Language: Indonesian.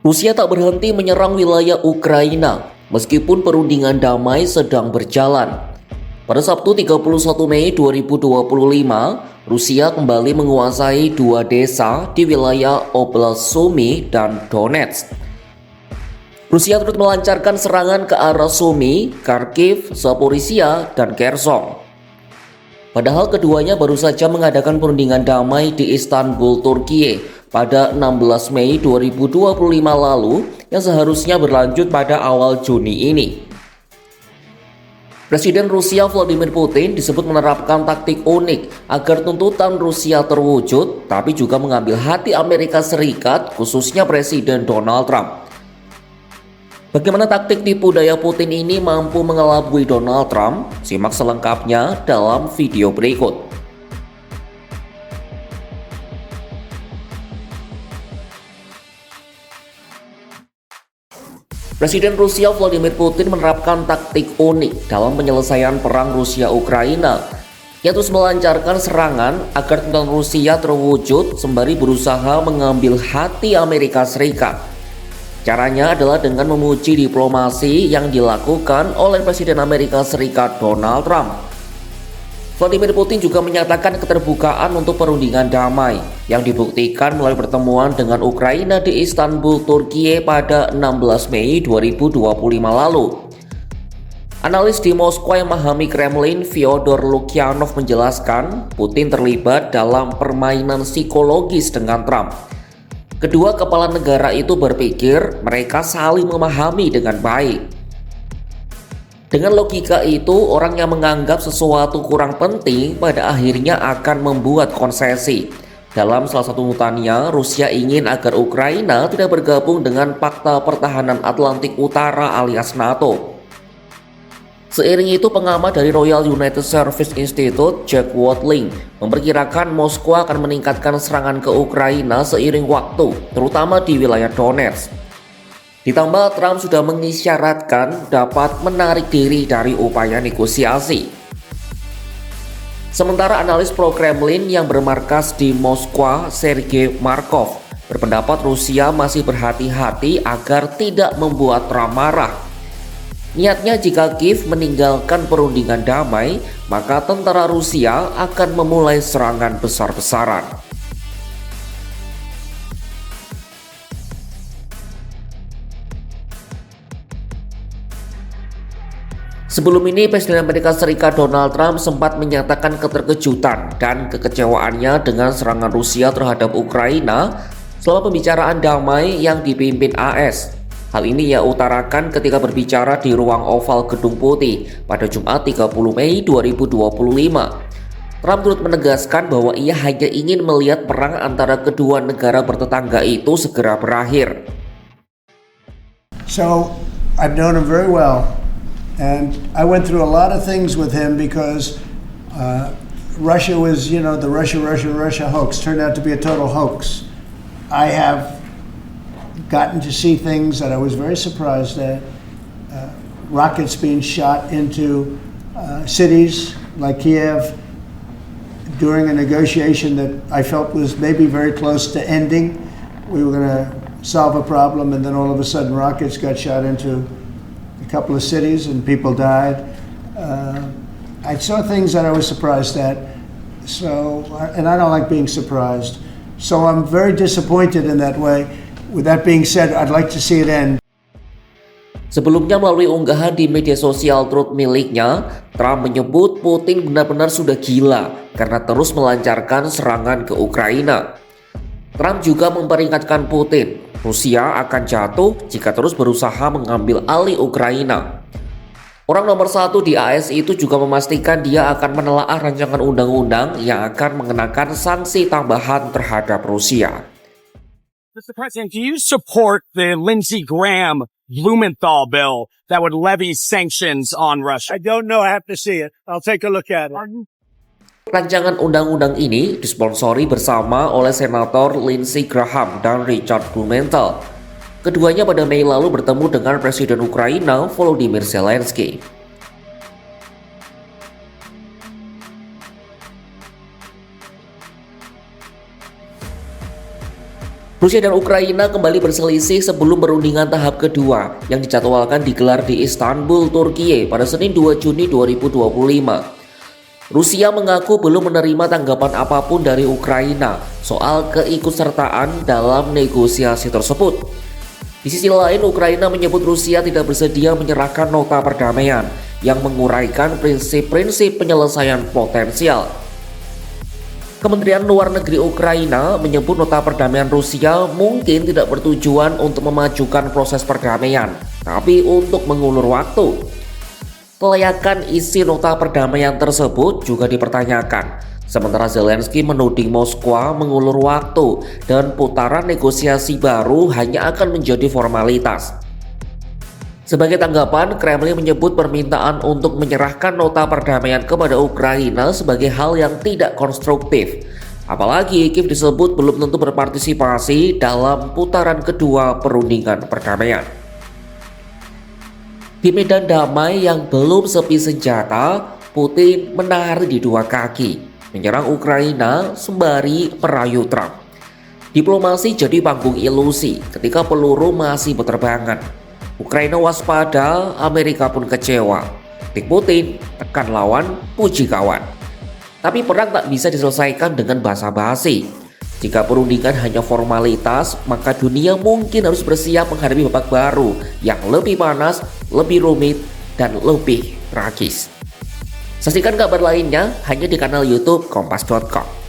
Rusia tak berhenti menyerang wilayah Ukraina meskipun perundingan damai sedang berjalan. Pada Sabtu 31 Mei 2025, Rusia kembali menguasai dua desa di wilayah Oblast Sumy dan Donetsk. Rusia terus melancarkan serangan ke arah Sumy, Kharkiv, Zaporizhia, dan Kherson. Padahal keduanya baru saja mengadakan perundingan damai di Istanbul, Turki pada 16 Mei 2025 lalu yang seharusnya berlanjut pada awal Juni ini. Presiden Rusia Vladimir Putin disebut menerapkan taktik unik agar tuntutan Rusia terwujud, tapi juga mengambil hati Amerika Serikat, khususnya Presiden Donald Trump. Bagaimana taktik tipu daya Putin ini mampu mengelabui Donald Trump? Simak selengkapnya dalam video berikut. Presiden Rusia Vladimir Putin menerapkan taktik unik dalam penyelesaian perang Rusia-Ukraina, yaitu melancarkan serangan agar tuntutan Rusia terwujud sembari berusaha mengambil hati Amerika Serikat. Caranya adalah dengan memuji diplomasi yang dilakukan oleh Presiden Amerika Serikat Donald Trump. Vladimir Putin juga menyatakan keterbukaan untuk perundingan damai yang dibuktikan melalui pertemuan dengan Ukraina di Istanbul, Turki pada 16 Mei 2025 lalu. Analis di Moskwa yang memahami Kremlin, Fyodor Lukyanov menjelaskan Putin terlibat dalam permainan psikologis dengan Trump. Kedua kepala negara itu berpikir mereka saling memahami dengan baik. Dengan logika itu, orang yang menganggap sesuatu kurang penting pada akhirnya akan membuat konsesi. Dalam salah satu tuntutannya, Rusia ingin agar Ukraina tidak bergabung dengan Pakta Pertahanan Atlantik Utara alias NATO. Seiring itu, pengamat dari Royal United Service Institute, Jack Watling, memperkirakan Moskwa akan meningkatkan serangan ke Ukraina seiring waktu, terutama di wilayah Donetsk. Ditambah Trump sudah mengisyaratkan dapat menarik diri dari upaya negosiasi. Sementara analis pro-Kremlin yang bermarkas di Moskwa, Sergei Markov, berpendapat Rusia masih berhati-hati agar tidak membuat Trump marah. Niatnya jika Kiev meninggalkan perundingan damai, maka tentara Rusia akan memulai serangan besar-besaran. Sebelum ini, Presiden Amerika Serikat Donald Trump sempat menyatakan keterkejutan dan kekecewaannya dengan serangan Rusia terhadap Ukraina selama pembicaraan damai yang dipimpin AS. Hal ini ia utarakan ketika berbicara di ruang oval Gedung Putih pada Jumat 30 Mei 2025. Trump turut menegaskan bahwa ia hanya ingin melihat perang antara kedua negara bertetangga itu segera berakhir. So, I've known him very well, and I went through a lot of things with him because Russia was, the Russia hoax turned out to be a total hoax. I have gotten to see things that I was very surprised at. Rockets being shot into cities like Kiev during a negotiation that I felt was maybe very close to ending. We were going to solve a problem, and then all of a sudden rockets got shot into a couple of cities and people died. I saw things that I was surprised at. So, and I don't like being surprised. So I'm very disappointed in that way. With that being said, I'd like to see it end. Sebelumnya melalui unggahan di media sosial Truth miliknya, Trump menyebut Putin benar-benar sudah gila karena terus melancarkan serangan ke Ukraina. Trump juga memperingatkan Putin, Rusia akan jatuh jika terus berusaha mengambil alih Ukraina. Orang nomor satu di AS itu juga memastikan dia akan menelaah rancangan undang-undang yang akan mengenakan sanksi tambahan terhadap Rusia. Mr. President, do you support the Lindsey Graham Blumenthal bill that would levy sanctions on Russia? I don't know. I have to see it. I'll take a look at it. Rancangan undang-undang ini disponsori bersama oleh Senator Lindsey Graham dan Richard Blumenthal. Keduanya pada Mei lalu bertemu dengan Presiden Ukraina Volodymyr Zelensky. Rusia dan Ukraina kembali berselisih sebelum perundingan tahap kedua yang dijadwalkan digelar di Istanbul, Turki pada Senin 2 Juni 2025. Rusia mengaku belum menerima tanggapan apapun dari Ukraina soal keikutsertaan dalam negosiasi tersebut. Di sisi lain, Ukraina menyebut Rusia tidak bersedia menyerahkan nota perdamaian yang menguraikan prinsip-prinsip penyelesaian potensial. Kementerian Luar Negeri Ukraina menyebut nota perdamaian Rusia mungkin tidak bertujuan untuk memajukan proses perdamaian, tapi untuk mengulur waktu. Kelayakan isi nota perdamaian tersebut juga dipertanyakan, sementara Zelensky menuding Moskwa mengulur waktu dan putaran negosiasi baru hanya akan menjadi formalitas. Sebagai tanggapan, Kremlin menyebut permintaan untuk menyerahkan nota perdamaian kepada Ukraina sebagai hal yang tidak konstruktif. Apalagi Kiev disebut belum tentu berpartisipasi dalam putaran kedua perundingan perdamaian. Di medan damai yang belum sepi senjata, Putin menari di dua kaki, menyerang Ukraina sembari merayu Trump. Diplomasi jadi panggung ilusi ketika peluru masih berterbangan. Ukraina waspada, Amerika pun kecewa. Tik Putin, tekan lawan, puji kawan. Tapi perang tak bisa diselesaikan dengan basa-basi. Jika perundingan hanya formalitas, maka dunia mungkin harus bersiap menghadapi babak baru yang lebih panas, lebih rumit, dan lebih tragis. Saksikan kabar lainnya hanya di kanal YouTube Kompas.com.